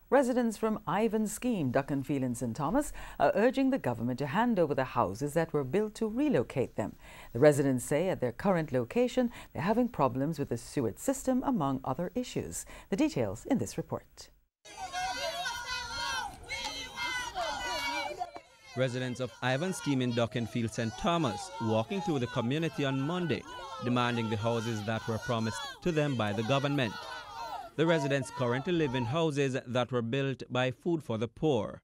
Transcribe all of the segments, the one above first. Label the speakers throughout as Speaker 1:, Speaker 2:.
Speaker 1: Residents from Ivan's scheme, Duckenfield and St. Thomas, are urging the government to hand over the houses that were built to relocate them. The residents say at their current location, they're having problems with the sewage system, among other issues. The details in this report.
Speaker 2: Residents of Ivan's scheme in Duckenfield, St. Thomas, walking through the community on Monday, demanding the houses that were promised to them by the government. The residents currently live in houses that were built by Food for the Poor.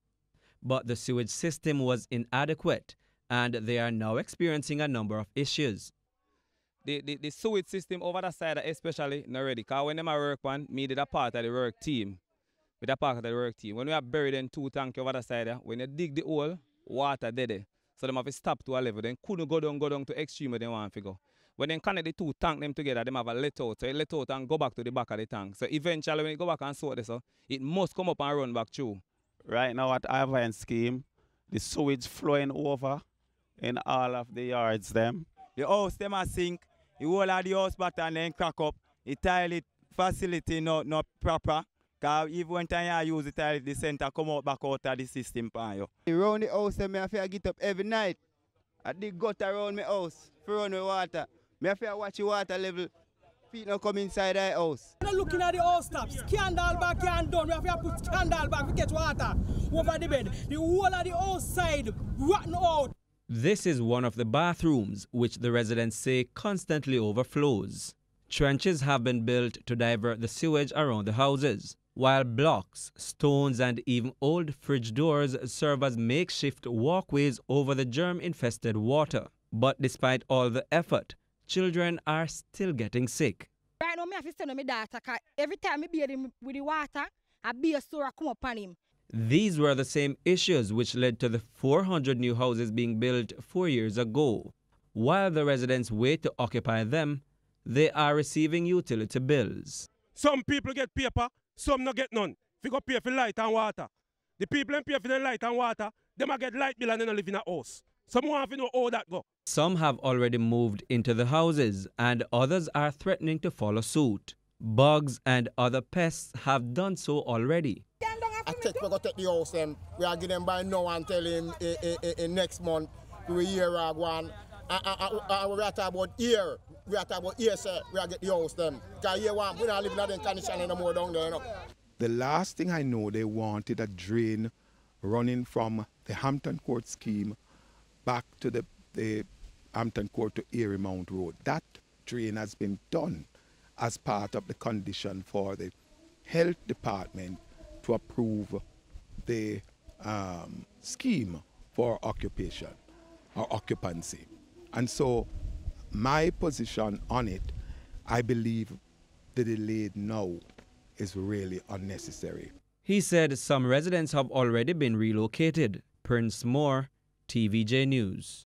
Speaker 2: But the sewage system was inadequate, and they are now experiencing a number of issues.
Speaker 3: The sewage system over the side especially not ready, because when them a work one, me did a part of the work team. With a part of the work team. When we are buried in 2 tanks over the side, when you dig the hole, water dead. So them have to stop to a level. Then couldn't go down to extreme where they want to go. When they connect the 2 tanks them together, them have a let out. So it let out and go back to the back of the tank. So eventually when you go back and sort this, it must come up and run back through.
Speaker 4: Right now at Ivan's scheme, the sewage flowing over in all of the yards them.
Speaker 5: The house them a sink, the whole of the house button then crack up. The toilet facility not proper. Because even when time you use the toilet, the center come out back out of the system.
Speaker 6: Around the house, I have to get up every night. I dig gutter around my house for run with water. I have to watch the water level. Feet not come inside the house.
Speaker 7: We're looking at the house tops. Scandal back and done. We have to put scandal back to get water over the bed. The whole of the outside rotten out.
Speaker 2: This is one of the bathrooms, which the residents say constantly overflows. Trenches have been built to divert the sewage around the houses, while blocks, stones and even old fridge doors serve as makeshift walkways over the germ-infested water. But despite all the effort, children are still getting sick.
Speaker 8: Right now, I have to send my daughter, because every time I bathe him with the water, a beer store come up on him.
Speaker 2: These were the same issues which led to the 400 new houses being built 4 years ago. While the residents wait to occupy them, they are receiving utility bills.
Speaker 9: Some people get paper, some not get none. If you go pay for light and water, the people that pay for the light and water, they might get light bill and they don't live in a house. Some want to know how that go.
Speaker 2: Some have already moved into the houses and others are threatening to follow suit. Bugs and other pests have done so already.
Speaker 10: I think we're going to take the house them. We are giving them by now until in next month. We year one. We are talking about year. We are talking about year, sir. We are get the house them. Because year one, we don't live in that condition anymore down there.
Speaker 11: The last thing I know, they wanted a drain running from the Hampton Court scheme back to the Hampton Court to Erie Mount Road. That drain has been done as part of the condition for the health department to approve the scheme for occupation or occupancy. And so my position on it, I believe the delay now is really unnecessary.
Speaker 2: He said some residents have already been relocated. Prince Moore, TVJ News.